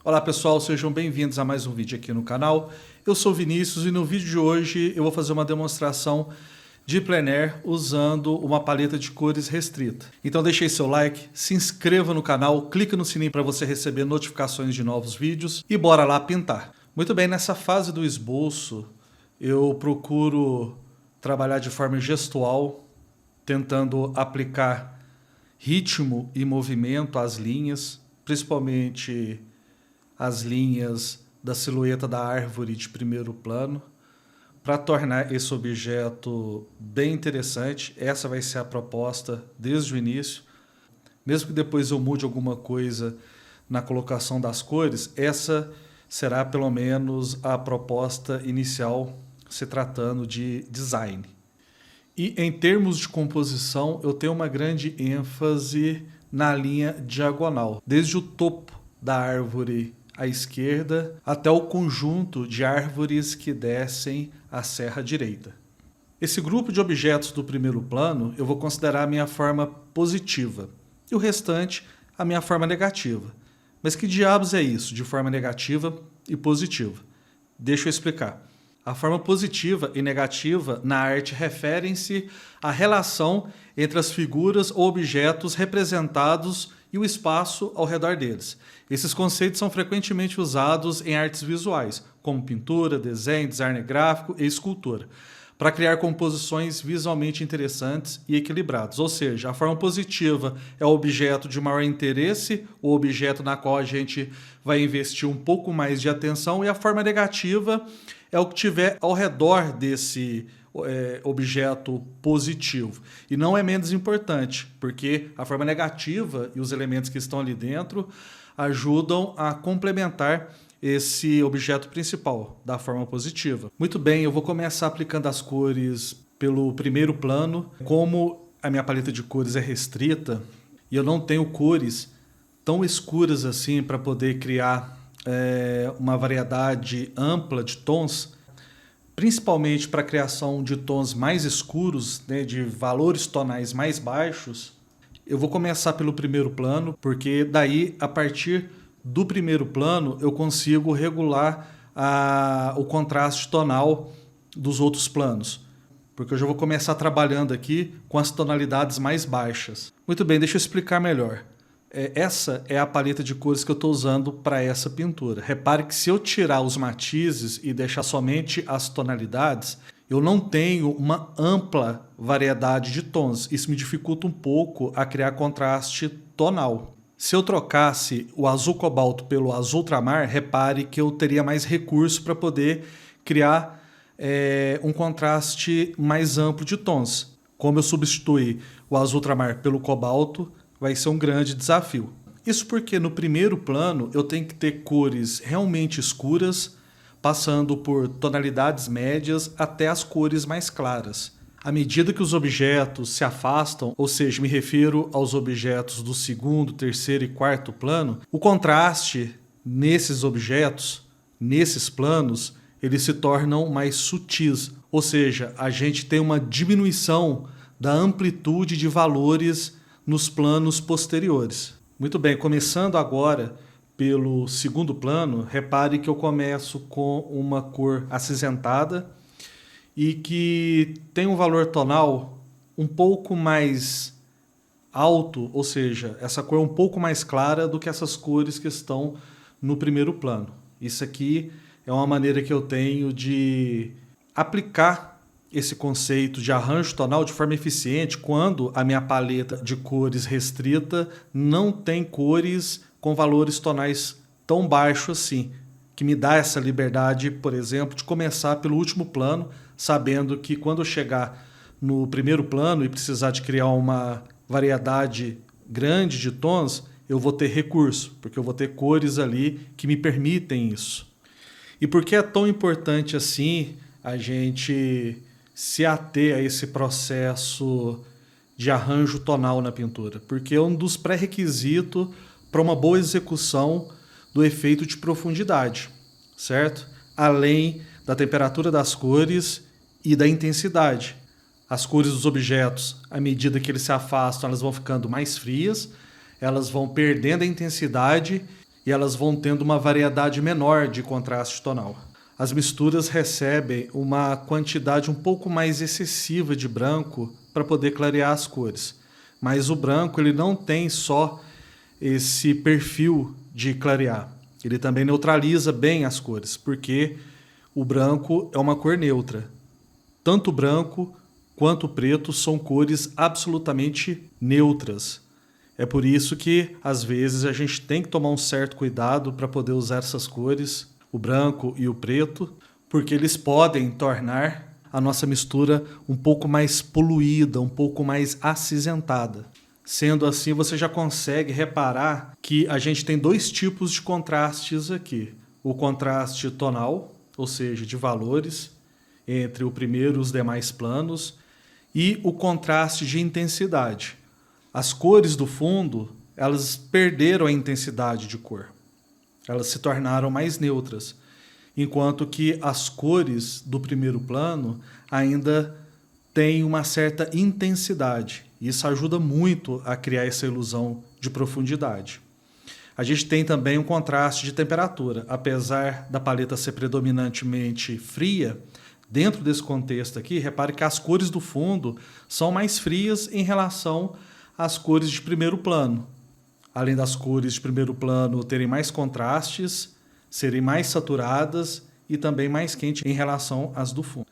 Olá pessoal, sejam bem-vindos a mais um vídeo aqui no canal. Eu sou o Vinícius e no vídeo de hoje eu vou fazer uma demonstração de plein air usando uma paleta de cores restrita. Então deixe aí seu like, se inscreva no canal, clique no sininho para você receber notificações de novos vídeos e bora lá pintar. Muito bem, nessa fase do esboço eu procuro trabalhar de forma gestual, tentando aplicar ritmo e movimento às linhas, principalmente as linhas da silhueta da árvore de primeiro plano, para tornar esse objeto bem interessante. Essa vai ser a proposta desde o início. Mesmo que depois eu mude alguma coisa na colocação das cores, essa será pelo menos a proposta inicial, se tratando de design. E em termos de composição, eu tenho uma grande ênfase na linha diagonal, desde o topo da árvore à esquerda até o conjunto de árvores que descem a serra direita. Esse grupo de objetos do primeiro plano eu vou considerar a minha forma positiva e o restante a minha forma negativa. Mas que diabos é isso de forma negativa e positiva? Deixa eu explicar. A forma positiva e negativa na arte referem-se à relação entre as figuras ou objetos representados e o espaço ao redor deles. Esses conceitos são frequentemente usados em artes visuais, como pintura, desenho, design gráfico e escultura, para criar composições visualmente interessantes e equilibradas. Ou seja, a forma positiva é o objeto de maior interesse, o objeto na qual a gente vai investir um pouco mais de atenção, e a forma negativa é o que tiver ao redor desse objeto positivo. E não é menos importante, porque a forma negativa e os elementos que estão ali dentro ajudam a complementar esse objeto principal da forma positiva. Muito bem, eu vou começar aplicando as cores pelo primeiro plano. Como a minha paleta de cores é restrita e eu não tenho cores tão escuras assim para poder criar uma variedade ampla de tons, principalmente para a criação de tons mais escuros, né, de valores tonais mais baixos, eu vou começar pelo primeiro plano, porque daí, a partir do primeiro plano, eu consigo regular o contraste tonal dos outros planos, porque eu já vou começar trabalhando aqui com as tonalidades mais baixas. Muito bem, deixa eu explicar melhor. Essa é a paleta de cores que eu estou usando para essa pintura. Repare que se eu tirar os matizes e deixar somente as tonalidades, eu não tenho uma ampla variedade de tons. Isso me dificulta um pouco a criar contraste tonal. Se eu trocasse o azul cobalto pelo azul ultramar, repare que eu teria mais recurso para poder criar um contraste mais amplo de tons. Como eu substituí o azul ultramar pelo cobalto, vai ser um grande desafio. Isso porque no primeiro plano eu tenho que ter cores realmente escuras, passando por tonalidades médias até as cores mais claras. À medida que os objetos se afastam, ou seja, me refiro aos objetos do segundo, terceiro e quarto plano, o contraste nesses objetos, nesses planos, eles se tornam mais sutis, ou seja, a gente tem uma diminuição da amplitude de valores nos planos posteriores. Muito bem, começando agora pelo segundo plano, repare que eu começo com uma cor acinzentada e que tem um valor tonal um pouco mais alto, ou seja, essa cor é um pouco mais clara do que essas cores que estão no primeiro plano. Isso aqui é uma maneira que eu tenho de aplicar esse conceito de arranjo tonal de forma eficiente quando a minha paleta de cores restrita não tem cores com valores tonais tão baixos assim, que me dá essa liberdade, por exemplo, de começar pelo último plano, sabendo que quando eu chegar no primeiro plano e precisar de criar uma variedade grande de tons, eu vou ter recurso, porque eu vou ter cores ali que me permitem isso. E por que é tão importante assim a gente se ater a esse processo de arranjo tonal na pintura? Porque é um dos pré-requisitos para uma boa execução do efeito de profundidade, certo? Além da temperatura das cores e da intensidade. As cores dos objetos, à medida que eles se afastam, elas vão ficando mais frias, elas vão perdendo a intensidade e elas vão tendo uma variedade menor de contraste tonal. As misturas recebem uma quantidade um pouco mais excessiva de branco para poder clarear as cores. Mas o branco ele não tem só esse perfil de clarear. Ele também neutraliza bem as cores, porque o branco é uma cor neutra. Tanto o branco quanto o preto são cores absolutamente neutras. É por isso que, às vezes, a gente tem que tomar um certo cuidado para poder usar essas cores, o branco e o preto, porque eles podem tornar a nossa mistura um pouco mais poluída, um pouco mais acinzentada. Sendo assim, você já consegue reparar que a gente tem dois tipos de contrastes aqui. O contraste tonal, ou seja, de valores, entre o primeiro e os demais planos, e o contraste de intensidade. As cores do fundo, elas perderam a intensidade de cor. Elas se tornaram mais neutras, enquanto que as cores do primeiro plano ainda têm uma certa intensidade. Isso ajuda muito a criar essa ilusão de profundidade. A gente tem também um contraste de temperatura. Apesar da paleta ser predominantemente fria, dentro desse contexto aqui, repare que as cores do fundo são mais frias em relação às cores de primeiro plano. Além das cores de primeiro plano terem mais contrastes, serem mais saturadas e também mais quentes em relação às do fundo.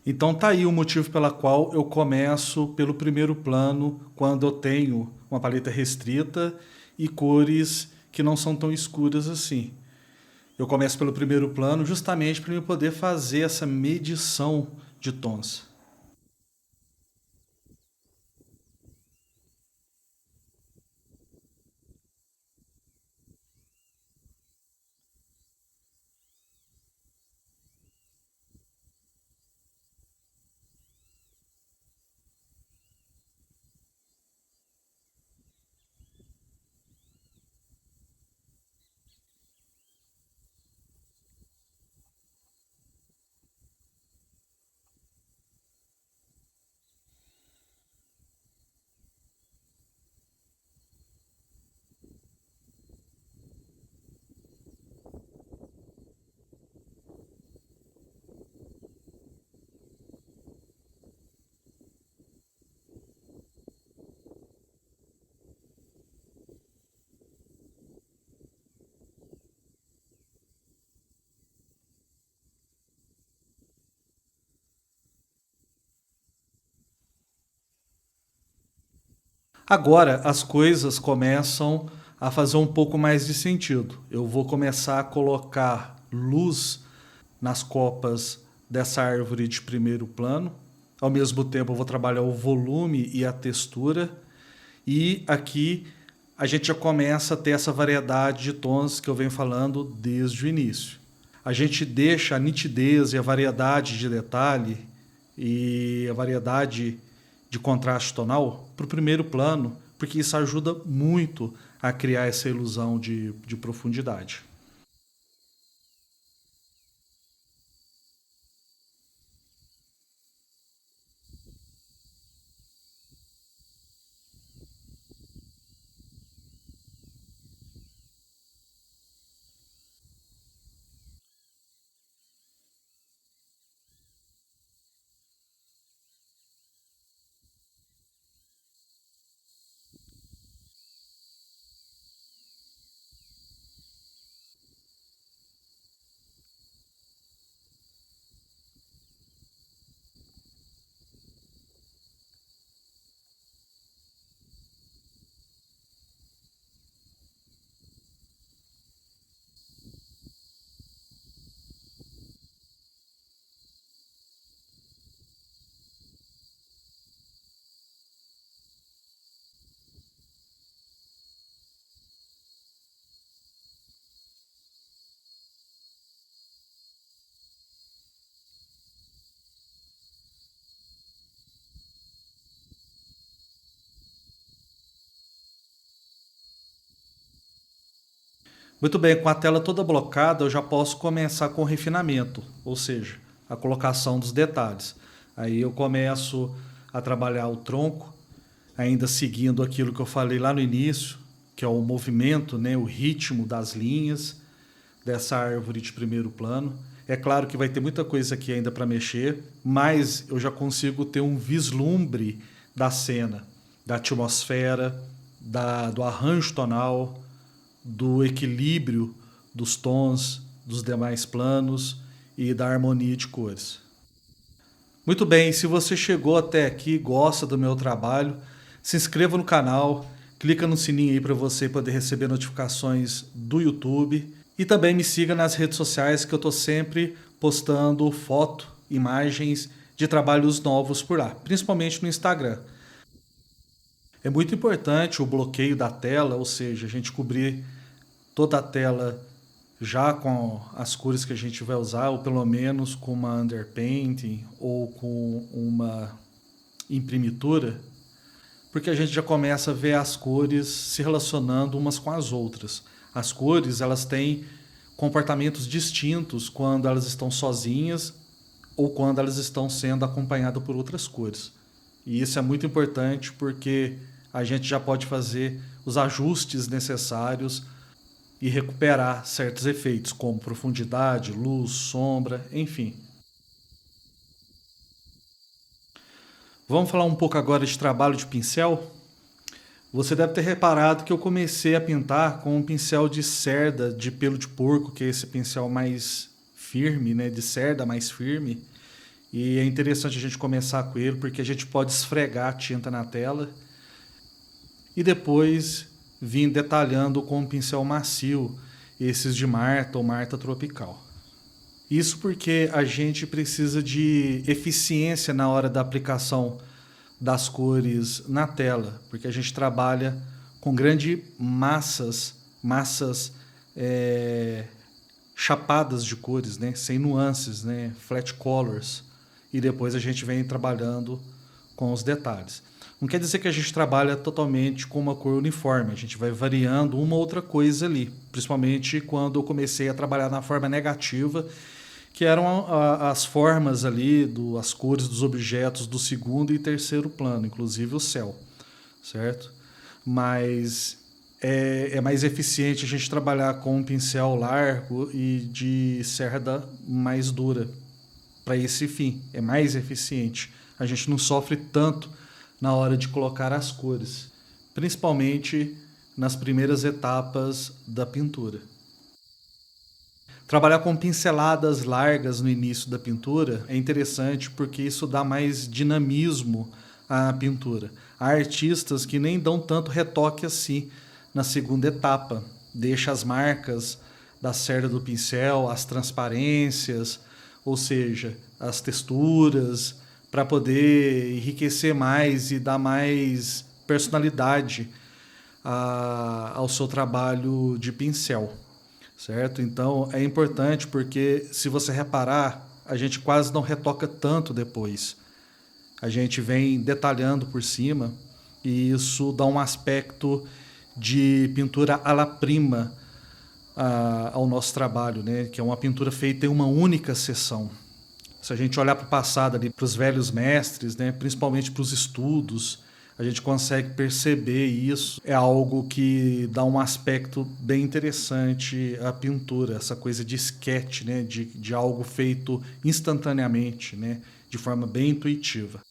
Então tá aí o motivo pela qual eu começo pelo primeiro plano quando eu tenho uma paleta restrita e cores que não são tão escuras assim. Eu começo pelo primeiro plano justamente para eu poder fazer essa medição de tons. Agora as coisas começam a fazer um pouco mais de sentido. Eu vou começar a colocar luz nas copas dessa árvore de primeiro plano. Ao mesmo tempo eu vou trabalhar o volume e a textura. E aqui a gente já começa a ter essa variedade de tons que eu venho falando desde o início. A gente deixa a nitidez e a variedade de detalhe e a variedade de contraste tonal para o primeiro plano, porque isso ajuda muito a criar essa ilusão de profundidade. Muito bem, com a tela toda blocada, eu já posso começar com o refinamento, ou seja, a colocação dos detalhes. Aí eu começo a trabalhar o tronco, ainda seguindo aquilo que eu falei lá no início, que é o movimento, né, o ritmo das linhas dessa árvore de primeiro plano. É claro que vai ter muita coisa aqui ainda para mexer, mas eu já consigo ter um vislumbre da cena, da atmosfera, do arranjo tonal, do equilíbrio dos tons dos demais planos e da harmonia de cores. Muito bem, se você chegou até aqui, gosta do meu trabalho, se inscreva no canal, clica no sininho aí para você poder receber notificações do YouTube e também me siga nas redes sociais que eu estou sempre postando foto, imagens de trabalhos novos por lá, principalmente no Instagram. É muito importante o bloqueio da tela, ou seja, a gente cobrir toda a tela já com as cores que a gente vai usar, ou pelo menos com uma underpainting ou com uma imprimitura, porque a gente já começa a ver as cores se relacionando umas com as outras. As cores, elas têm comportamentos distintos quando elas estão sozinhas ou quando elas estão sendo acompanhadas por outras cores. E isso é muito importante porque a gente já pode fazer os ajustes necessários e recuperar certos efeitos, como profundidade, luz, sombra, enfim. Vamos falar um pouco agora de trabalho de pincel? Você deve ter reparado que eu comecei a pintar com um pincel de cerda de pelo de porco, que é esse pincel mais firme, né, de cerda mais firme. E é interessante a gente começar com ele, porque a gente pode esfregar a tinta na tela e depois vir detalhando com um pincel macio, esses de Marta ou Marta Tropical. Isso porque a gente precisa de eficiência na hora da aplicação das cores na tela, porque a gente trabalha com grandes massas chapadas de cores, né? Sem nuances, né? Flat colors. E depois a gente vem trabalhando com os detalhes. Não quer dizer que a gente trabalha totalmente com uma cor uniforme, a gente vai variando uma outra coisa ali, principalmente quando eu comecei a trabalhar na forma negativa, que eram as formas ali, as cores dos objetos do segundo e terceiro plano, inclusive o céu, certo? Mas é mais eficiente a gente trabalhar com um pincel largo e de cerda mais dura para esse fim, é mais eficiente. A gente não sofre tanto na hora de colocar as cores, principalmente nas primeiras etapas da pintura. Trabalhar com pinceladas largas no início da pintura é interessante porque isso dá mais dinamismo à pintura. Há artistas que nem dão tanto retoque assim na segunda etapa, deixa as marcas da cerda do pincel, as transparências, ou seja, as texturas, para poder enriquecer mais e dar mais personalidade ao seu trabalho de pincel, certo? Então é importante porque, se você reparar, a gente quase não retoca tanto depois. A gente vem detalhando por cima e isso dá um aspecto de pintura à la prima ao nosso trabalho, né? Que é uma pintura feita em uma única sessão. Se a gente olhar para o passado, ali, para os velhos mestres, né? Principalmente para os estudos, a gente consegue perceber isso. É algo que dá um aspecto bem interessante à pintura, essa coisa de sketch, né? de algo feito instantaneamente, né? De forma bem intuitiva.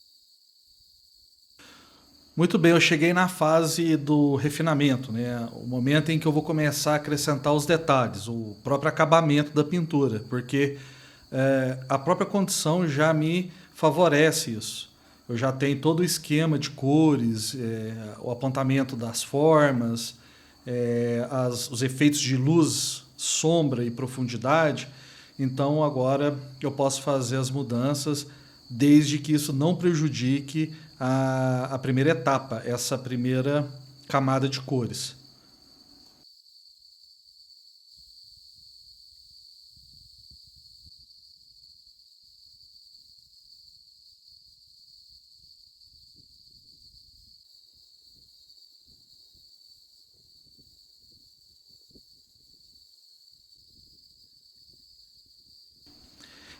Muito bem, eu cheguei na fase do refinamento, né? O momento em que eu vou começar a acrescentar os detalhes, o próprio acabamento da pintura, porque a própria condição já me favorece isso. Eu já tenho todo o esquema de cores, o apontamento das formas, os efeitos de luz, sombra e profundidade. Então agora eu posso fazer as mudanças desde que isso não prejudique a primeira etapa, essa primeira camada de cores.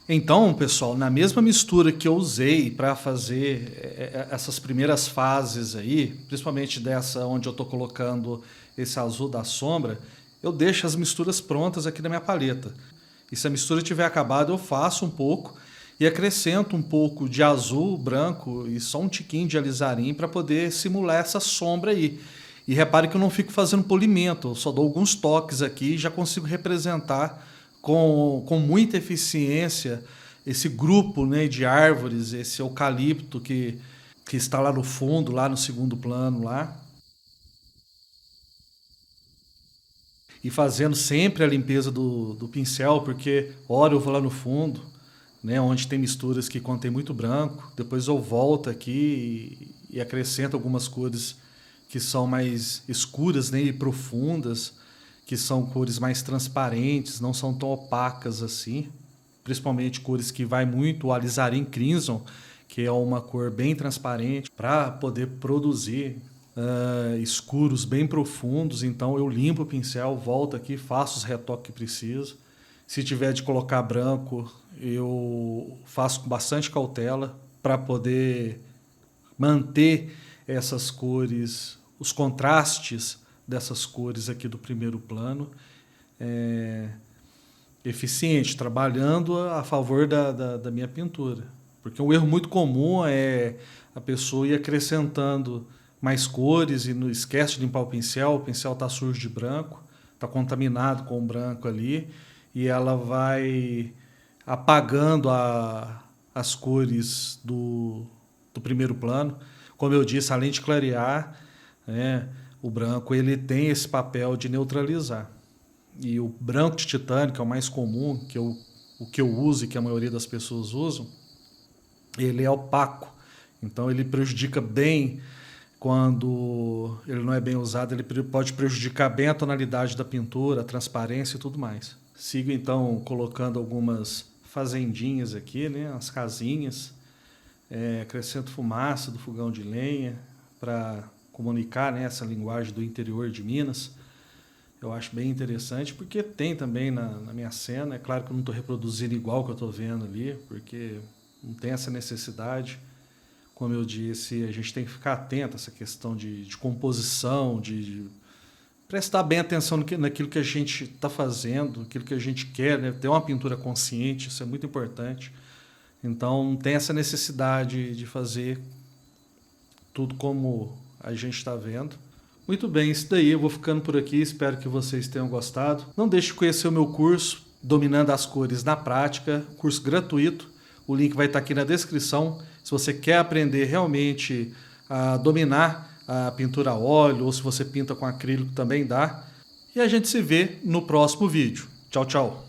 Então, pessoal, na mesma mistura que eu usei para fazer essas primeiras fases aí, principalmente dessa onde eu estou colocando esse azul da sombra, eu deixo as misturas prontas aqui na minha paleta. E se a mistura tiver acabado, eu faço um pouco e acrescento um pouco de azul, branco e só um tiquinho de alizarim para poder simular essa sombra aí. E repare que eu não fico fazendo polimento, eu só dou alguns toques aqui e já consigo representar com muita eficiência esse grupo, né, de árvores, esse eucalipto que está lá no fundo, lá no segundo plano. Lá. E fazendo sempre a limpeza do pincel, porque ora eu vou lá no fundo, né, onde tem misturas que contém muito branco, depois eu volto aqui e acrescento algumas cores que são mais escuras, né, e profundas, que são cores mais transparentes, não são tão opacas assim, principalmente cores que vai muito o alizarim crimson, que é uma cor bem transparente, para poder produzir escuros bem profundos. Então eu limpo o pincel, volto aqui, faço os retoques que preciso. Se tiver de colocar branco, eu faço com bastante cautela para poder manter essas cores, os contrastes dessas cores aqui do primeiro plano, eficiente, trabalhando a favor da minha pintura. Porque um erro muito comum é a pessoa ir acrescentando mais cores e não esquece de limpar o pincel está sujo de branco, está contaminado com o branco ali, e ela vai apagando as cores do primeiro plano. Como eu disse, além de clarear, né, o branco ele tem esse papel de neutralizar. E o branco de titânio, que é o mais comum, o que eu uso e que a maioria das pessoas usam, ele é opaco. Então ele prejudica bem, quando ele não é bem usado, ele pode prejudicar bem a tonalidade da pintura, a transparência e tudo mais. Sigo então colocando algumas fazendinhas aqui, né, as casinhas, acrescento fumaça do fogão de lenha para comunicar, né, essa linguagem do interior de Minas. Eu acho bem interessante, porque tem também na minha cena. É claro que eu não estou reproduzindo igual que eu estou vendo ali, porque não tem essa necessidade. Como eu disse, a gente tem que ficar atento a essa questão de composição, de prestar bem atenção naquilo que a gente está fazendo, naquilo que a gente quer, né? Ter uma pintura consciente, isso é muito importante. Então, não tem essa necessidade de fazer tudo como a gente está vendo. Muito bem, isso daí, eu vou ficando por aqui, espero que vocês tenham gostado. Não deixe de conhecer o meu curso, Dominando as Cores na Prática, curso gratuito, o link vai estar aqui na descrição. Se você quer aprender realmente a dominar a pintura a óleo, ou se você pinta com acrílico também dá. E a gente se vê no próximo vídeo. Tchau, tchau!